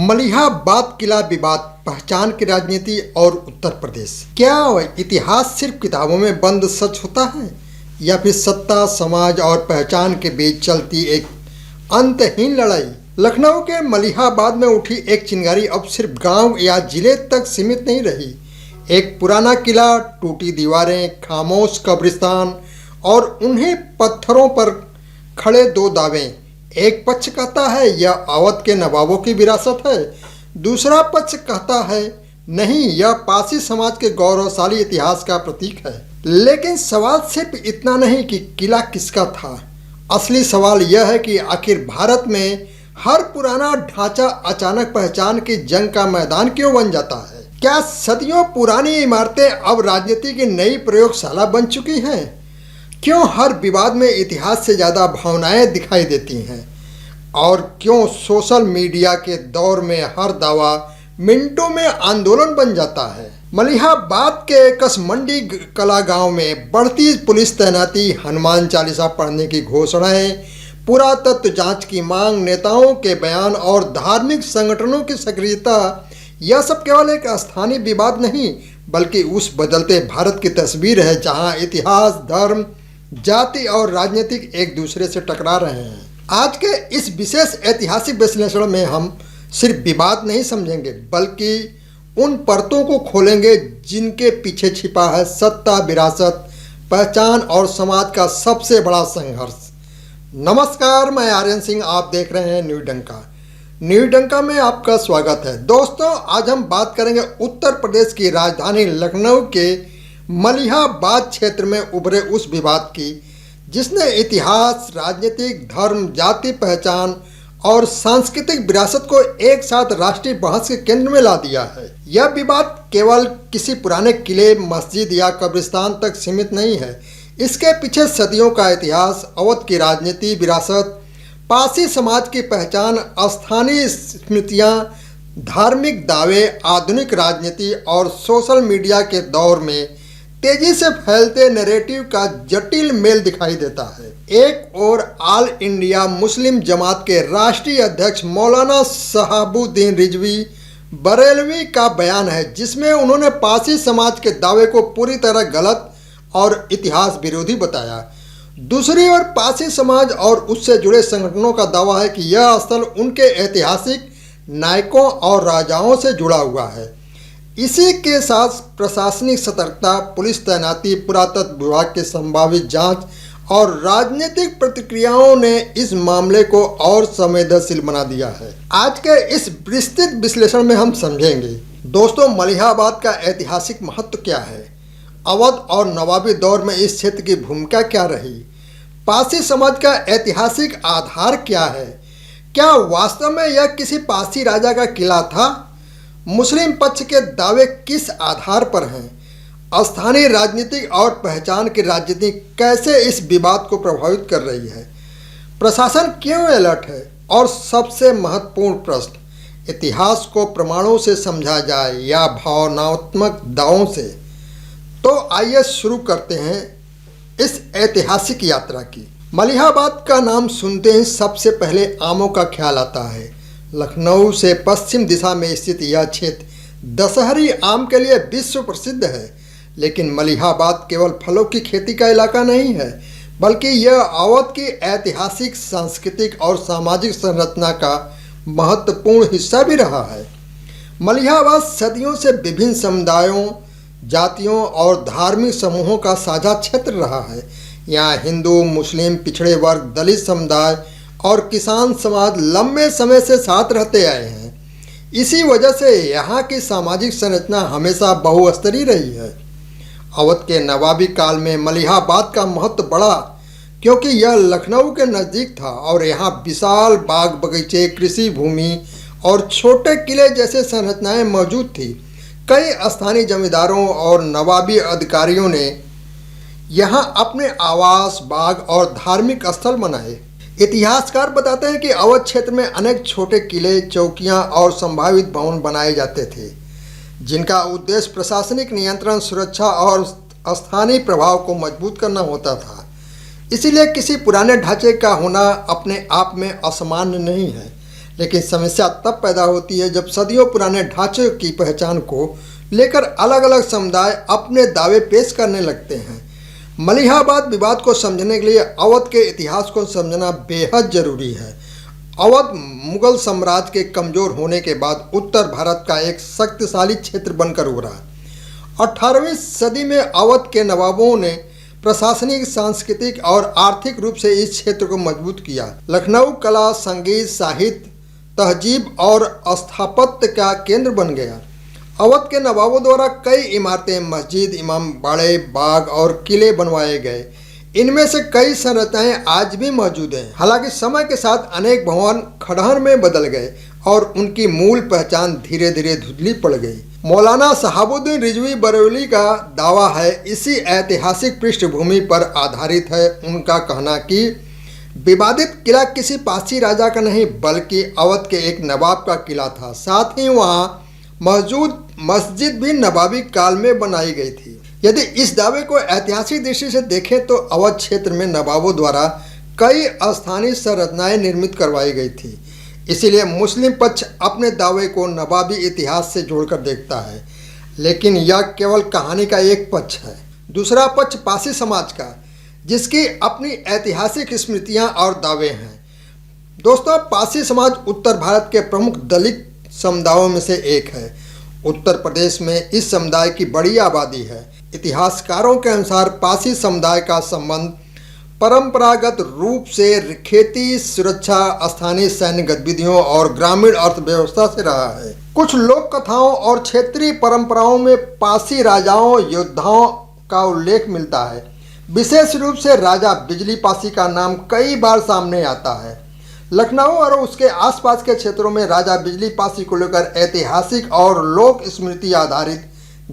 मलिहाबाद किला विवाद, पहचान की राजनीति और उत्तर प्रदेश। क्या इतिहास सिर्फ किताबों में बंद सच होता है या फिर सत्ता, समाज और पहचान के बीच चलती एक अंतहीन लड़ाई? लखनऊ के मलिहाबाद में उठी एक चिंगारी अब सिर्फ गांव या जिले तक सीमित नहीं रही। एक पुराना किला, टूटी दीवारें, खामोश कब्रिस्तान और उन्हीं पत्थरों पर खड़े दो दावे। एक पक्ष कहता है यह अवध के नवाबों की विरासत है, दूसरा पक्ष कहता है नहीं, यह पारसी समाज के गौरवशाली इतिहास का प्रतीक है। लेकिन सवाल सिर्फ इतना नहीं कि किला किसका था। असली सवाल यह है कि आखिर भारत में हर पुराना ढांचा अचानक पहचान की जंग का मैदान क्यों बन जाता है? क्या सदियों पुरानी इमारतें अब राजनीति की नई प्रयोगशाला बन चुकी हैं? क्यों हर विवाद में इतिहास से ज़्यादा भावनाएं दिखाई देती हैं? और क्यों सोशल मीडिया के दौर में हर दावा मिनटों में आंदोलन बन जाता है? मलिहाबाद के कसमंडी कला गांव में बढ़ती पुलिस तैनाती, हनुमान चालीसा पढ़ने की घोषणाएं, पुरातत्व जांच की मांग, नेताओं के बयान और धार्मिक संगठनों की सक्रियता, यह सब केवल एक स्थानीय विवाद नहीं बल्कि उस बदलते भारत की तस्वीर है जहां इतिहास, धर्म, जाति और राजनीतिक एक दूसरे से टकरा रहे हैं। आज के इस विशेष ऐतिहासिक विश्लेषण में हम सिर्फ विवाद नहीं समझेंगे बल्कि उन परतों को खोलेंगे जिनके पीछे छिपा है सत्ता, विरासत, पहचान और समाज का सबसे बड़ा संघर्ष। नमस्कार, मैं आर्यन सिंह, आप देख रहे हैं न्यू डंका। न्यू डंका में आपका स्वागत है। दोस्तों, आज हम बात करेंगे उत्तर प्रदेश की राजधानी लखनऊ के मलिहाबाद क्षेत्र में उभरे उस विवाद की जिसने इतिहास, राजनीतिक, धर्म, जाति पहचान और सांस्कृतिक विरासत को एक साथ राष्ट्रीय बहस के केंद्र में ला दिया है। यह विवाद केवल किसी पुराने किले, मस्जिद या कब्रिस्तान तक सीमित नहीं है। इसके पीछे सदियों का इतिहास, अवध की राजनीति, विरासत, पारसी समाज की पहचान, स्थानीय स्मृतियाँ, धार्मिक दावे, आधुनिक राजनीति और सोशल मीडिया के दौर में तेजी से फैलते नैरेटिव का जटिल मेल दिखाई देता है। एक ओर ऑल इंडिया मुस्लिम जमात के राष्ट्रीय अध्यक्ष मौलाना शहाबुद्दीन रिजवी बरेलवी का बयान है जिसमें उन्होंने पारसी समाज के दावे को पूरी तरह गलत और इतिहास विरोधी बताया। दूसरी ओर पारसी समाज और उससे जुड़े संगठनों का दावा है कि यह स्थल उनके ऐतिहासिक नायकों और राजाओं से जुड़ा हुआ है। इसी के साथ प्रशासनिक सतर्कता, पुलिस तैनाती, पुरातत्व विभाग की संभावित जांच और राजनीतिक प्रतिक्रियाओं ने इस मामले को और संवेदनशील बना दिया है। आज के इस विस्तृत विश्लेषण में हम समझेंगे दोस्तों, मलिहाबाद का ऐतिहासिक महत्व क्या है, अवध और नवाबी दौर में इस क्षेत्र की भूमिका क्या रही, पारसी समाज का ऐतिहासिक आधार क्या है, क्या वास्तव में यह किसी पारसी राजा का किला था, मुस्लिम पक्ष के दावे किस आधार पर हैं, स्थानीय राजनीतिक और पहचान की राजनीति कैसे इस विवाद को प्रभावित कर रही है, प्रशासन क्यों अलर्ट है और सबसे महत्वपूर्ण प्रश्न, इतिहास को प्रमाणों से समझा जाए या भावनात्मक दावों से। तो आइए शुरू करते हैं इस ऐतिहासिक यात्रा की। मलिहाबाद का नाम सुनते ही सबसे पहले आमों का ख्याल आता है। लखनऊ से पश्चिम दिशा में स्थित यह क्षेत्र दशहरी आम के लिए विश्व प्रसिद्ध है। लेकिन मलिहाबाद केवल फलों की खेती का इलाका नहीं है बल्कि यह अवध की ऐतिहासिक, सांस्कृतिक और सामाजिक संरचना का महत्वपूर्ण हिस्सा भी रहा है। मलिहाबाद सदियों से विभिन्न समुदायों, जातियों और धार्मिक समूहों का साझा क्षेत्र रहा है। यहाँ हिंदू, मुस्लिम, पिछड़े वर्ग, दलित समुदाय और किसान समाज लंबे समय से साथ रहते आए हैं। इसी वजह से यहाँ की सामाजिक संरचना हमेशा बहुस्तरीय रही है। अवध के नवाबी काल में मलिहाबाद का महत्व बढ़ा क्योंकि यह लखनऊ के नज़दीक था और यहाँ विशाल बाग बगीचे, कृषि भूमि और छोटे किले जैसे संरचनाएं मौजूद थी। कई स्थानीय जमींदारों और नवाबी अधिकारियों ने यहाँ अपने आवास, बाग और धार्मिक स्थल बनाए। इतिहासकार बताते हैं कि अवध क्षेत्र में अनेक छोटे किले, चौकियां और संभावित भवन बनाए जाते थे जिनका उद्देश्य प्रशासनिक नियंत्रण, सुरक्षा और स्थानीय प्रभाव को मजबूत करना होता था। इसीलिए किसी पुराने ढांचे का होना अपने आप में असामान्य नहीं है, लेकिन समस्या तब पैदा होती है जब सदियों पुराने ढांचे की पहचान को लेकर अलग अलग समुदाय अपने दावे पेश करने लगते हैं। मलिहाबाद विवाद को समझने के लिए अवध के इतिहास को समझना बेहद जरूरी है। अवध मुगल साम्राज्य के कमजोर होने के बाद उत्तर भारत का एक शक्तिशाली क्षेत्र बनकर उभरा। 18वीं सदी में अवध के नवाबों ने प्रशासनिक, सांस्कृतिक और आर्थिक रूप से इस क्षेत्र को मजबूत किया। लखनऊ कला, संगीत, साहित्य, तहजीब और स्थापत्य का केंद्र बन गया। अवध के नवाबों द्वारा कई इमारतें, मस्जिद, इमाम बाड़े, बाग और किले बनवाए गए। इनमें से कई संरचनाएं आज भी मौजूद हैं। हालांकि समय के साथ अनेक भवन खंडहर में बदल गए और उनकी मूल पहचान धीरे धीरे धुंधली पड़ गई। मौलाना शहाबुद्दीन रिजवी बरेलवी का दावा है, इसी ऐतिहासिक पृष्ठभूमि पर आधारित है उनका कहना कि विवादित किला किसी पारसी राजा का नहीं बल्कि अवध के एक नवाब का किला था। साथ ही वहाँ मौजूद मस्जिद भी नवाबी काल में बनाई गई थी। यदि इस दावे को ऐतिहासिक दृष्टि से देखें तो अवध क्षेत्र में नवाबों द्वारा कई स्थानीय संरचनाएं निर्मित करवाई गई थी। इसीलिए मुस्लिम पक्ष अपने दावे को नवाबी इतिहास से जोड़कर देखता है, लेकिन यह केवल कहानी का एक पक्ष है। दूसरा पक्ष पारसी समाज का, जिसकी अपनी ऐतिहासिक स्मृतियां और दावे हैं। दोस्तों, पारसी समाज उत्तर भारत के प्रमुख दलित समुदायों में से एक है। उत्तर प्रदेश में इस समुदाय की बड़ी आबादी है। इतिहासकारों के अनुसार पारसी समुदाय का संबंध परंपरागत रूप से खेती, सुरक्षा, स्थानीय सैन्य गतिविधियों और ग्रामीण अर्थव्यवस्था से रहा है। कुछ लोक कथाओं और क्षेत्रीय परंपराओं में पारसी राजाओं, योद्धाओं का उल्लेख मिलता है। विशेष रूप से राजा बिजली पासी का नाम कई बार सामने आता है। लखनऊ और उसके आसपास के क्षेत्रों में राजा बिजली पासी को लेकर ऐतिहासिक और लोक स्मृति आधारित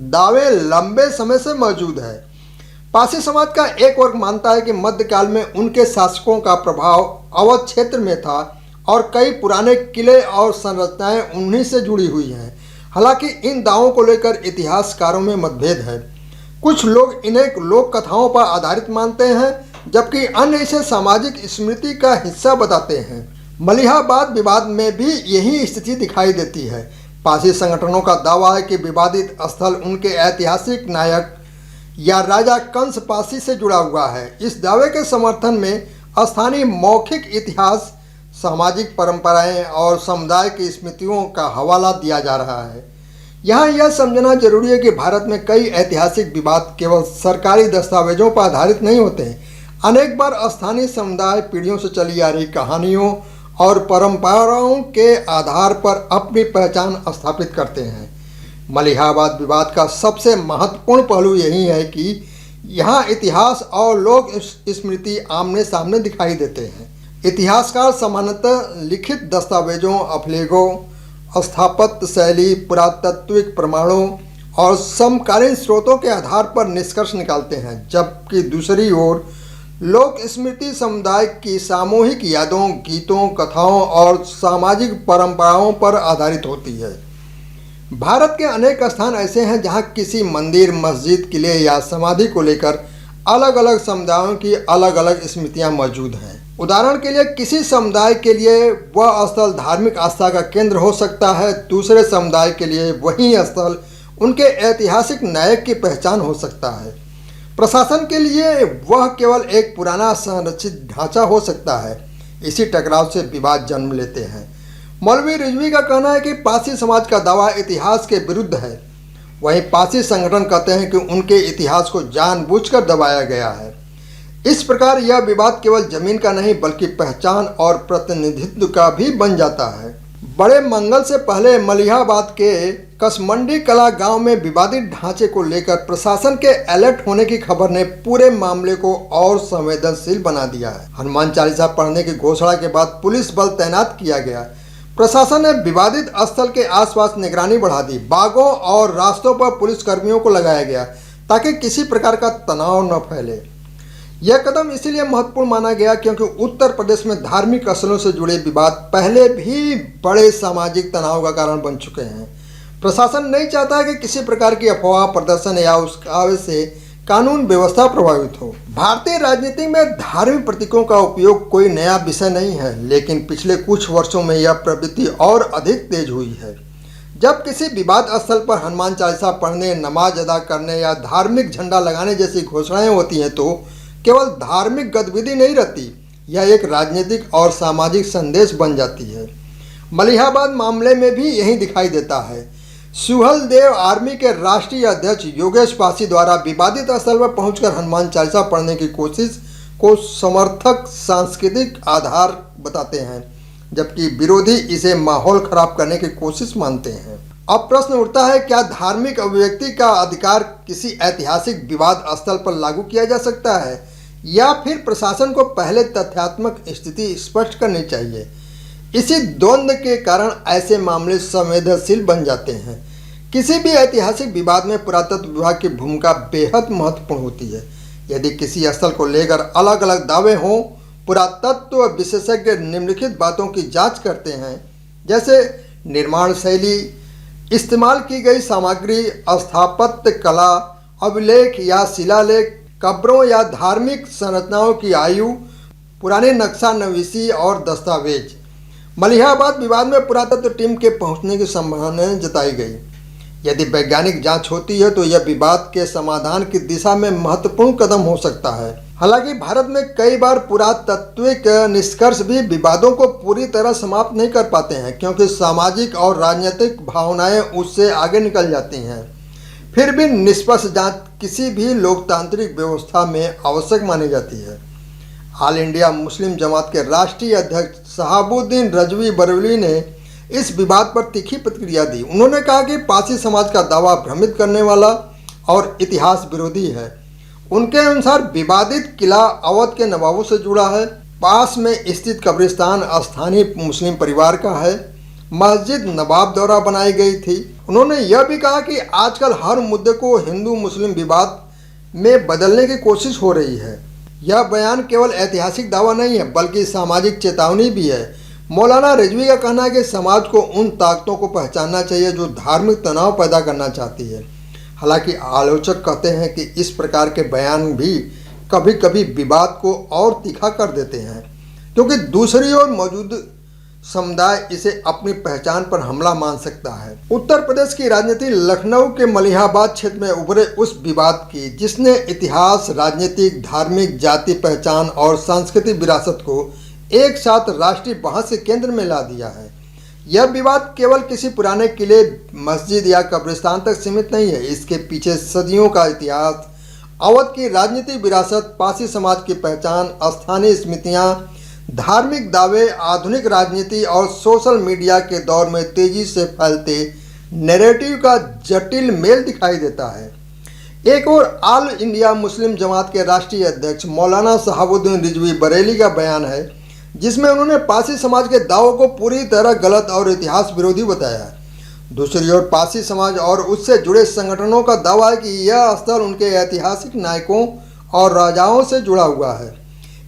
दावे लंबे समय से मौजूद है। पारसी समाज का एक वर्ग मानता है कि मध्यकाल में उनके शासकों का प्रभाव अवध क्षेत्र में था और कई पुराने किले और संरचनाएं उन्हीं से जुड़ी हुई हैं। हालांकि इन दावों को लेकर इतिहासकारों में मतभेद है। कुछ लोग इन्हें लोक कथाओं पर आधारित मानते हैं, जबकि अन्य इसे सामाजिक स्मृति का हिस्सा बताते हैं। मलिहाबाद विवाद में भी यही स्थिति दिखाई देती है। पारसी संगठनों का दावा है कि विवादित स्थल उनके ऐतिहासिक नायक या राजा कंस पासी से जुड़ा हुआ है। इस दावे के समर्थन में स्थानीय मौखिक इतिहास, सामाजिक परंपराएं और समुदाय की स्मृतियों का हवाला दिया जा रहा है। यहाँ यह समझना जरूरी है कि भारत में कई ऐतिहासिक विवाद केवल सरकारी दस्तावेजों पर आधारित नहीं होते हैं। अनेक बार स्थानीय समुदाय पीढ़ियों से चली आ रही कहानियों और परंपराओं के आधार पर अपनी पहचान स्थापित करते हैं। मलिहाबाद विवाद का सबसे महत्वपूर्ण पहलू यही है कि यहाँ इतिहास और लोक स्मृति आमने सामने दिखाई देते हैं। इतिहासकार सामान्यतः लिखित दस्तावेजों, अभिलेखों, स्थापत्य शैली, पुरातात्विक प्रमाणों और समकालीन स्रोतों के आधार पर निष्कर्ष निकालते हैं, जबकि दूसरी ओर लोक स्मृति समुदाय की सामूहिक यादों, गीतों, कथाओं और सामाजिक परंपराओं पर आधारित होती है। भारत के अनेक स्थान ऐसे हैं जहां किसी मंदिर, मस्जिद, किले या समाधि को लेकर अलग अलग समुदायों की अलग अलग स्मृतियां मौजूद हैं। उदाहरण के लिए किसी समुदाय के लिए वह स्थल धार्मिक आस्था का केंद्र हो सकता है, दूसरे समुदाय के लिए वही स्थल उनके ऐतिहासिक नायक की पहचान हो सकता है। प्रशासन के लिए वह केवल एक पुराना संरचित ढांचा हो सकता है। इसी टकराव से विवाद जन्म लेते हैं। मौलवी रिजवी का कहना है कि पारसी समाज का दावा इतिहास के विरुद्ध है। वहीं पारसी संगठन कहते हैं कि उनके इतिहास को जानबूझकर दबाया गया है। इस प्रकार यह विवाद केवल जमीन का नहीं बल्कि पहचान और प्रतिनिधित्व का भी बन जाता है। बड़े मंगल से पहले मलिहाबाद के कसमंडी कला गांव में विवादित ढांचे को लेकर प्रशासन के अलर्ट होने की खबर ने पूरे मामले को और संवेदनशील बना दिया है। हनुमान चालीसा पढ़ने की घोषणा के बाद पुलिस बल तैनात किया गया। प्रशासन ने विवादित स्थल के आसपास निगरानी बढ़ा दी। बागों और रास्तों पर पुलिस कर्मियों को लगाया गया ताकि किसी प्रकार का तनाव न फैले। यह कदम इसीलिए महत्वपूर्ण माना गया क्योंकि उत्तर प्रदेश में धार्मिक स्थलों से जुड़े विवाद पहले भी बड़े सामाजिक तनाव का कारण बन चुके हैं। प्रशासन नहीं चाहता कि किसी प्रकार की अफवाह, प्रदर्शन या उस्कावे से कानून व्यवस्था प्रभावित हो। भारतीय राजनीति में धार्मिक प्रतीकों का उपयोग कोई नया विषय नहीं है, लेकिन पिछले कुछ वर्षों में यह प्रवृत्ति और अधिक तेज हुई है। जब किसी विवाद स्थल पर हनुमान चालीसा पढ़ने, नमाज अदा करने या धार्मिक झंडा लगाने जैसी घोषणाएं होती हैं तो केवल धार्मिक गतिविधि नहीं रहती, यह एक राजनीतिक और सामाजिक संदेश बन जाती है। मलिहाबाद मामले में भी यही दिखाई देता है। सुहलदेव आर्मी के राष्ट्रीय अध्यक्ष योगेश पासी द्वारा विवादित स्थल पर पहुंचकर हनुमान चालीसा पढ़ने की कोशिश को समर्थक सांस्कृतिक आधार बताते हैं, जबकि विरोधी इसे माहौल खराब करने की कोशिश मानते हैं। अब प्रश्न उठता है, क्या धार्मिक अभिव्यक्ति का अधिकार किसी ऐतिहासिक विवाद स्थल पर लागू किया जा सकता है, या फिर प्रशासन को पहले तथ्यात्मक स्थिति स्पष्ट करनी चाहिए? इसी द्वंद्व के कारण ऐसे मामले संवेदनशील बन जाते हैं। किसी भी ऐतिहासिक विवाद में पुरातत्व विभाग की भूमिका बेहद महत्वपूर्ण होती है। यदि किसी स्थल को लेकर अलग अलग दावे हों, पुरातत्व विशेषज्ञ निम्नलिखित बातों की जांच करते हैं, जैसे निर्माण शैली, इस्तेमाल की गई सामग्री, स्थापत्य कला, अभिलेख या शिलालेख, कब्रों या धार्मिक संरचनाओं की आयु, पुराने नक्शा नवीसी और दस्तावेज। मलिहाबाद विवाद में पुरातत्व टीम के पहुंचने की संभावना जताई गई। यदि वैज्ञानिक जांच होती है तो यह विवाद के समाधान की दिशा में महत्वपूर्ण कदम हो सकता है। हालांकि भारत में कई बार पुरातात्विक निष्कर्ष भी विवादों को पूरी तरह समाप्त नहीं कर पाते हैं, क्योंकि सामाजिक और राजनीतिक भावनाएं उससे आगे निकल जाती हैं। फिर भी निष्पक्ष जांच किसी भी लोकतांत्रिक व्यवस्था में आवश्यक मानी जाती है। ऑल इंडिया मुस्लिम जमात के राष्ट्रीय अध्यक्ष शहाबुद्दीन रजवी बरेलवी ने इस विवाद पर तीखी प्रतिक्रिया दी। उन्होंने कहा कि पारसी समाज का दावा भ्रमित करने वाला और इतिहास विरोधी है। उनके अनुसार विवादित किला अवध के नवाबों से जुड़ा है। पास में स्थित कब्रिस्तान स्थानीय मुस्लिम परिवार का है। मस्जिद नवाब द्वारा बनाई गई थी। उन्होंने यह भी कहा कि आजकल हर मुद्दे को हिंदू मुस्लिम विवाद में बदलने की कोशिश हो रही है। यह बयान केवल ऐतिहासिक दावा नहीं है, बल्कि सामाजिक चेतावनी भी है। मौलाना रिजवी का कहना है कि समाज को उन ताकतों को पहचानना चाहिए जो धार्मिक तनाव पैदा करना चाहती है। हालांकि आलोचक कहते हैं कि इस प्रकार के बयान भी कभी कभी विवाद को और तीखा कर देते हैं, क्योंकि दूसरी ओर मौजूद समुदाय इसे अपनी पहचान पर हमला मान सकता है। उत्तर प्रदेश की राजनीति लखनऊ के मलिहाबाद क्षेत्र में उभरे उस विवाद की जिसने इतिहास, राजनीतिक, धार्मिक, जाति पहचान और सांस्कृतिक विरासत को एक साथ राष्ट्रीय बहस के केंद्र में ला दिया है। यह विवाद केवल किसी पुराने किले, मस्जिद या कब्रिस्तान तक सीमित नहीं है। इसके पीछे सदियों का इतिहास, अवध की राजनीतिक विरासत, पारसी समाज की पहचान, स्थानीय स्मृतियाँ, धार्मिक दावे, आधुनिक राजनीति और सोशल मीडिया के दौर में तेजी से फैलते नैरेटिव का जटिल मेल दिखाई देता है। एक और ऑल इंडिया मुस्लिम जमात के राष्ट्रीय अध्यक्ष मौलाना शहाबुद्दीन रिजवी बरेली का बयान है, जिसमें उन्होंने पारसी समाज के दावों को पूरी तरह गलत और इतिहास विरोधी बताया है। दूसरी ओर पारसी समाज और उससे जुड़े संगठनों का दावा है कि यह स्थल उनके ऐतिहासिक नायकों और राजाओं से जुड़ा हुआ है।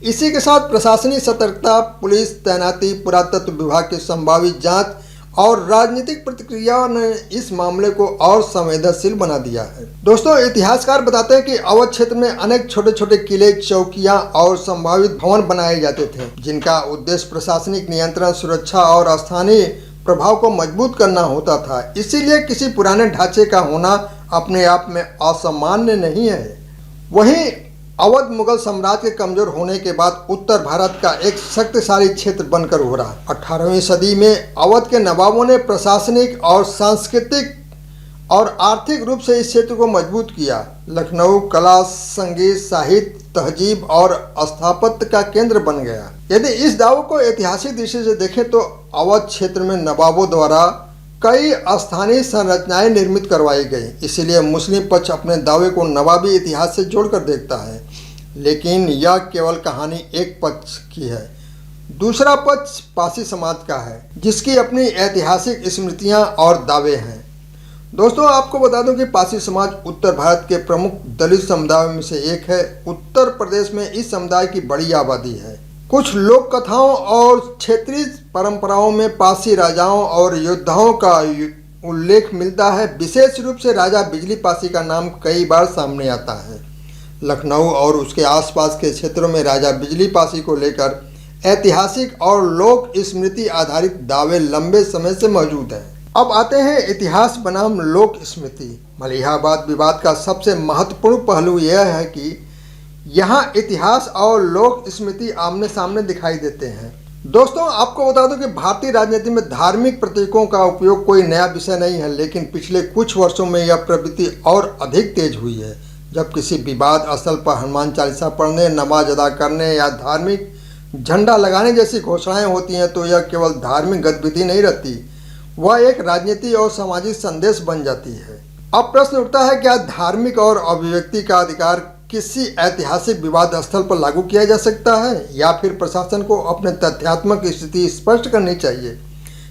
इसी के साथ प्रशासनिक सतर्कता, पुलिस तैनाती, पुरातत्व विभाग की संभावित जांच और राजनीतिक प्रतिक्रिया ने इस मामले को और संवेदनशील बना दिया है। दोस्तों, इतिहासकार बताते हैं कि अवध क्षेत्र में अनेक छोटे छोटे किले, चौकियां और संभावित भवन बनाए जाते थे, जिनका उद्देश्य प्रशासनिक नियंत्रण, सुरक्षा और स्थानीय प्रभाव को मजबूत करना होता था। इसीलिए किसी पुराने ढांचे का होना अपने आप में असामान्य नहीं है। वहीं अवध मुगल साम्राज्य के कमजोर होने के बाद उत्तर भारत का एक शक्तिशाली क्षेत्र बनकर उभरा। 18वीं सदी में अवध के नवाबों ने प्रशासनिक और सांस्कृतिक और आर्थिक रूप से इस क्षेत्र को मजबूत किया। लखनऊ कला, संगीत, साहित्य, तहजीब और स्थापत्य का केंद्र बन गया। यदि इस दावों को ऐतिहासिक दृष्टि से देखें तो अवध क्षेत्र में नवाबों द्वारा कई स्थानीय संरचनाएं निर्मित करवाई गई। इसीलिए मुस्लिम पक्ष अपने दावे को नवाबी इतिहास से जोड़कर देखता है, लेकिन यह केवल कहानी एक पक्ष की है। दूसरा पक्ष पारसी समाज का है, जिसकी अपनी ऐतिहासिक स्मृतियां और दावे हैं। दोस्तों, आपको बता दूं कि पारसी समाज उत्तर भारत के प्रमुख दलित समुदायों में से एक है। उत्तर प्रदेश में इस समुदाय की बड़ी आबादी है। कुछ लोक कथाओं और क्षेत्रीय परंपराओं में पारसी राजाओं और योद्धाओं का उल्लेख मिलता है। विशेष रूप से राजा बिजली पासी का नाम कई बार सामने आता है। लखनऊ और उसके आसपास के क्षेत्रों में राजा बिजली पासी को लेकर ऐतिहासिक और लोक स्मृति आधारित दावे लंबे समय से मौजूद हैं। अब आते हैं इतिहास बनाम लोक स्मृति। मलिहाबाद विवाद का सबसे महत्वपूर्ण पहलू यह है कि यहाँ इतिहास और लोक स्मृति आमने सामने दिखाई देते हैं। दोस्तों, आपको बता दूं कि भारतीय राजनीति में धार्मिक प्रतीकों का उपयोग कोई नया विषय नहीं है, लेकिन पिछले कुछ वर्षों में यह प्रवृत्ति और अधिक तेज हुई है। जब किसी विवाद स्थल पर हनुमान चालीसा पढ़ने, नमाज अदा करने या धार्मिक झंडा लगाने जैसी घोषणाएं होती हैं, तो यह केवल धार्मिक गतिविधि नहीं रहती, वह एक राजनीतिक और सामाजिक संदेश बन जाती है। अब प्रश्न उठता है, क्या धार्मिक और अभिव्यक्ति का अधिकार किसी ऐतिहासिक विवाद स्थल पर लागू किया जा सकता है, या फिर प्रशासन को अपने तथ्यात्मक स्थिति स्पष्ट करनी चाहिए?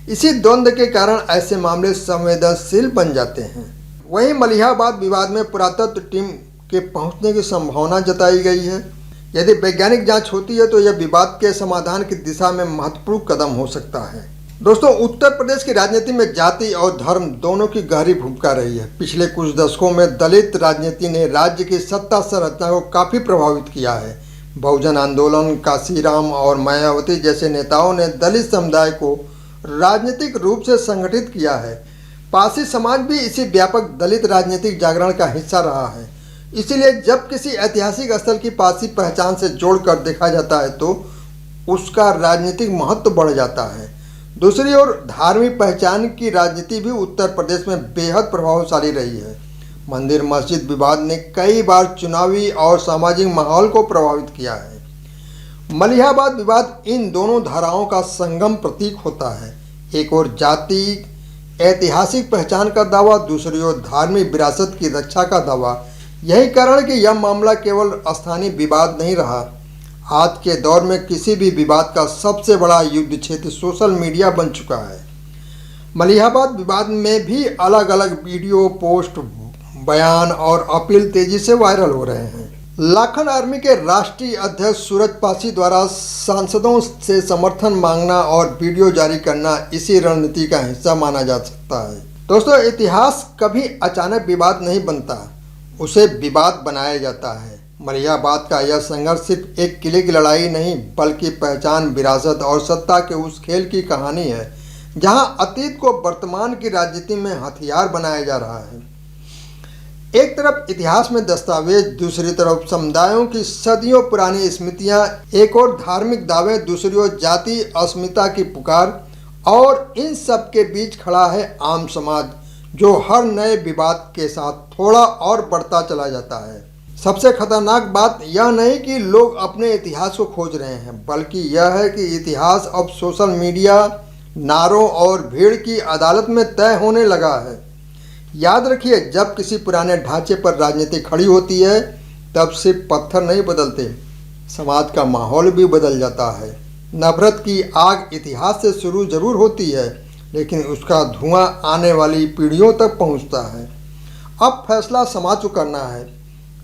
इसी द्वंद्व के कारण ऐसे मामले संवेदनशील बन जाते हैं। वहीं मलिहाबाद विवाद में पुरातत्व टीम के पहुंचने की संभावना जताई गई है। यदि वैज्ञानिक जांच होती है तो यह विवाद के समाधान की दिशा में महत्वपूर्ण कदम हो सकता है। दोस्तों, उत्तर प्रदेश की राजनीति में जाति और धर्म दोनों की गहरी भूमिका रही है। पिछले कुछ दशकों में दलित राजनीति ने राज्य की सत्ता संरचना को काफ़ी प्रभावित किया है। बहुजन आंदोलन, काशीराम और मायावती जैसे नेताओं ने दलित समुदाय को राजनीतिक रूप से संगठित किया है। पारसी समाज भी इसी व्यापक दलित राजनीतिक जागरण का हिस्सा रहा है। इसीलिए जब किसी ऐतिहासिक स्थल की पारसी पहचान से जोड़कर देखा जाता है तो उसका राजनीतिक महत्व बढ़ जाता है। दूसरी ओर धार्मिक पहचान की राजनीति भी उत्तर प्रदेश में बेहद प्रभावशाली रही है। मंदिर मस्जिद विवाद ने कई बार चुनावी और सामाजिक माहौल को प्रभावित किया है। मलिहाबाद विवाद इन दोनों धाराओं का संगम प्रतीक होता है। एक ओर जाति ऐतिहासिक पहचान का दावा, दूसरी ओर धार्मिक विरासत की रक्षा का दावा। यही कारण कि यह मामला केवल स्थानीय विवाद नहीं रहा। आज के दौर में किसी भी विवाद का सबसे बड़ा युद्ध क्षेत्र सोशल मीडिया बन चुका है। मलिहाबाद विवाद में भी अलग अलग वीडियो, पोस्ट, बयान और अपील तेजी से वायरल हो रहे हैं। लाखन आर्मी के राष्ट्रीय अध्यक्ष सूरज पासी द्वारा सांसदों से समर्थन मांगना और वीडियो जारी करना इसी रणनीति का हिस्सा माना जा सकता है। दोस्तों, इतिहास कभी अचानक विवाद नहीं बनता, उसे विवाद बनाया जाता है। मलिहाबाद का यह संघर्ष सिर्फ एक किले की लड़ाई नहीं, बल्कि पहचान, विरासत और सत्ता के उस खेल की कहानी है जहां अतीत को वर्तमान की राजनीति में हथियार बनाया जा रहा है। एक तरफ इतिहास में दस्तावेज, दूसरी तरफ समुदायों की सदियों पुरानी स्मृतियां, एक और धार्मिक दावे, दूसरी ओर जाति अस्मिता की पुकार, और इन सब के बीच खड़ा है आम समाज, जो हर नए विवाद के साथ थोड़ा और बढ़ता चला जाता है। सबसे खतरनाक बात यह नहीं कि लोग अपने इतिहास को खोज रहे हैं, बल्कि यह है कि इतिहास अब सोशल मीडिया, नारों और भीड़ की अदालत में तय होने लगा है। याद रखिए, जब किसी पुराने ढांचे पर राजनीति खड़ी होती है, तब सिर्फ पत्थर नहीं बदलते, समाज का माहौल भी बदल जाता है। नफरत की आग इतिहास से शुरू जरूर होती है, लेकिन उसका धुआं आने वाली पीढ़ियों तक पहुंचता है। अब फैसला समाज को करना है,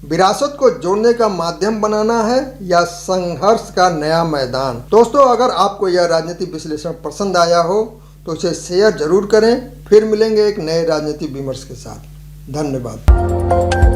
विरासत को जोड़ने का माध्यम बनाना है या संघर्ष का नया मैदान। दोस्तों, अगर आपको यह राजनीति विश्लेषण पसंद आया हो तो इसे शेयर जरूर करें। फिर मिलेंगे एक नए राजनीति विमर्श के साथ। धन्यवाद।